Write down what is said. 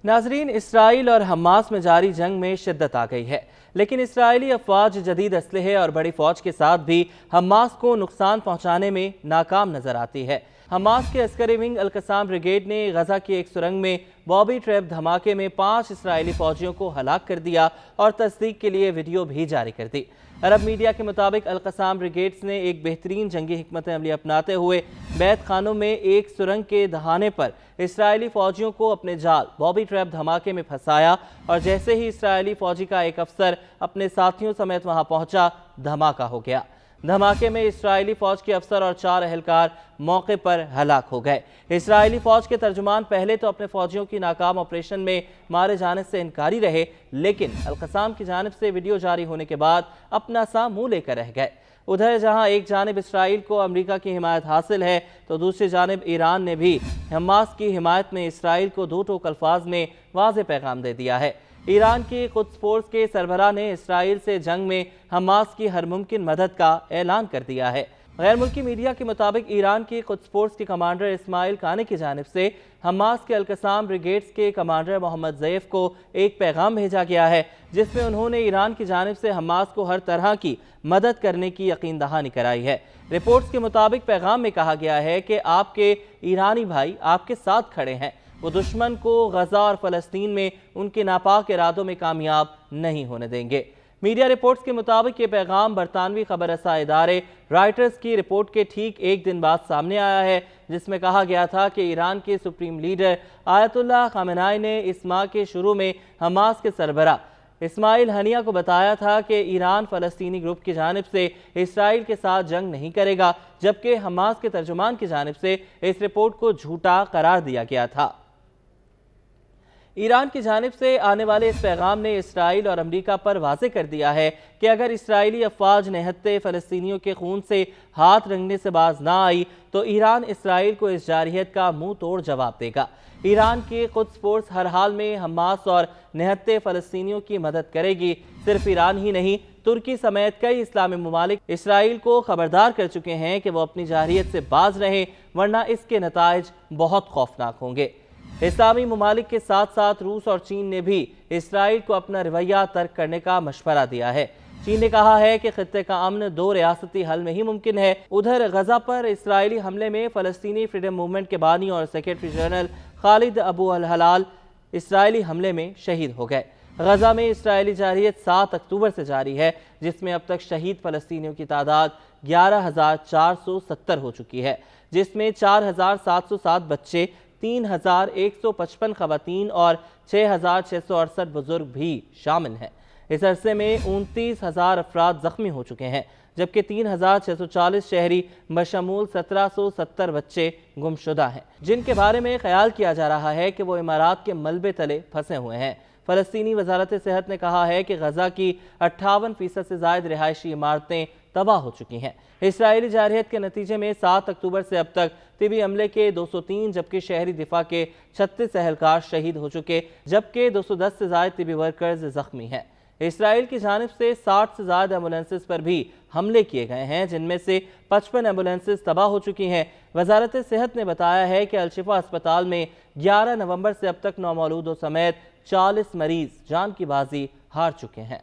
नाजरीन, इसराइल और हमास में जारी जंग में शिद्दत आ गई है, लेकिन इसराइली अफवाज जदीद असलहे और बड़ी फौज के साथ भी हमास को नुकसान पहुंचाने में नाकाम नजर आती है। हमास के अस्करी विंग अल-कसाम ब्रिगेड ने गजा की एक सुरंग में बॉबी ट्रैप धमाके में 5 इसराइली फौजियों को हलाक कर दिया और तस्दीक के लिए वीडियो भी जारी कर दी। अरब मीडिया के मुताबिक अल-कसाम ब्रिगेड्स ने एक बेहतरीन जंगी हिकमत अमली अपनाते हुए बैत खानों में एक सुरंग के दहाने पर इसराइली फौजियों को अपने जाल बॉबी ट्रैप धमाके में फंसाया और जैसे ही इसराइली फौजी का एक अफसर अपने साथियों समेत वहां पहुंचा, धमाका हो गया। धमाके में इसराइली फौज के अफसर और 4 अहलकार मौके पर हलाक हो गए। इसराइली फौज के तर्जुमान पहले तो अपने फौजियों की नाकाम ऑपरेशन में मारे जाने से इनकारी रहे, लेकिन अल-कसाम की जानिब से वीडियो जारी होने के बाद अपना सा मुंह लेकर रह गए। उधर जहां एक जानिब इसराइल को अमेरिका की हिमायत हासिल है, तो दूसरी जानिब ईरान ने भी हमास की हिमायत में इसराइल को दो टोक अल्फाज में वाज़ेह पैगाम दे दिया है। ईरान की कुद्स फोर्स के सरबराह ने इसराइल से जंग में हमास की हर मुमकिन मदद का ऐलान कर दिया है। गैर मुल्की मीडिया के मुताबिक ईरान की कुद्स फोर्स के कमांडर इस्माइल कानी की जानिब से हमास के अल-कसाम ब्रिगेड्स के कमांडर मोहम्मद ज़ैफ को एक पैगाम भेजा गया है, जिसमें उन्होंने ईरान की जानिब से हमास को हर तरह की मदद करने की यकीन दहानी कराई है। रिपोर्ट्स के मुताबिक पैगाम में कहा गया है कि आपके ईरानी भाई आपके साथ खड़े हैं, वो दुश्मन को गजा और फलस्तीन में उनके नापाक इरादों में कामयाब नहीं होने देंगे। मीडिया रिपोर्ट्स के मुताबिक ये पैगाम बरतानवी खबर रसा इदारे रॉयटर्स की रिपोर्ट के ठीक एक दिन बाद सामने आया है, जिसमें कहा गया था कि ईरान के सुप्रीम लीडर आयतुल्लाह खामेनी ने इस माह के शुरू में हमास के सरबराह इस्माइल हनिया को बताया था कि ईरान फ़लस्तीनी ग्रुप की जानिब से इसराइल के साथ जंग नहीं करेगा, जबकि हमास के तर्जुमान की जानिब से इस रिपोर्ट को झूठा करार दिया गया था। ईरान की जानिब से आने वाले इस पैगाम ने इसराइल और अमरीका पर वाज़ेह कर दिया है कि अगर इसराइली अफवाज निहत्ते फ़लस्तीनियों के खून से हाथ रंगने से बाज ना आई, तो ईरान इसराइल को इस जारहियत का मुंह तोड़ जवाब देगा। ईरान की कुद्स फोर्स हर हाल में हमास और निहत्ते फ़लस्तीनियों की मदद करेगी। सिर्फ ईरान ही नहीं, तुर्की समेत कई इस्लामी ममालिक इसराइल को खबरदार कर चुके हैं कि वो अपनी जारहियत से बाज रहें, वरना इसके नताइज बहुत खौफनाक होंगे। इस्लामी ममालिक के साथ साथ रूस और चीन ने भी इसराइल को अपना रवैया तर्क करने का मशवरा दिया है। चीन ने कहा है कि खित्ते का अमन 2 रियासती हल में ही मुमकिन है। उधर गजा पर इसराइली हमले में फ़लस्तीनी फ्रीडम मूवमेंट के बानी और सेक्रेटरी जनरल खालिद अबू अल हलाल इसराइली हमले में शहीद हो गए। गजा में इसराइली जारहियत 7 अक्टूबर से जारी है, जिसमें अब तक शहीद फ़लस्तीनियों की तादाद 11,470 हो चुकी है, जिसमें 4,707 बच्चे, 3,155 खवातीन और 6,668 बुजुर्ग भी शामिल हैं। इस अरसे में 29,000 अफराद जख्मी हो चुके हैं, जबकि 3,640 शहरी बशमूल 1,770 बच्चे गुमशुदा हैं, जिनके बारे में ख्याल किया जा रहा है कि वो इमारात के मलबे तले फंसे हुए हैं। फ़लस्तीनी वजारत सेहत ने कहा है कि गजा की 58% से ज़ायद रिहायशी इमारतें तबाह हो चुकी हैं। इसराइली जारहियत के नतीजे में 7 अक्टूबर से अब तक तिबी अमले के 203 जबकि शहरी दिफा के 36 अहलकार शहीद हो चुके, जबकि 210 से ज़ायद तिबी वर्कर्स जख्मी हैं। इसराइल की जानिब से 60 से ज़्यादा एम्बुलेंसेस पर भी हमले किए गए हैं, जिनमें से 55 एम्बुलेंसेस तबाह हो चुकी हैं। वजारत सेहत ने बताया है कि अल-शिफा अस्पताल में 11 नवंबर से अब तक नौमौलूदों समेत 40 मरीज जान की बाजी हार चुके हैं।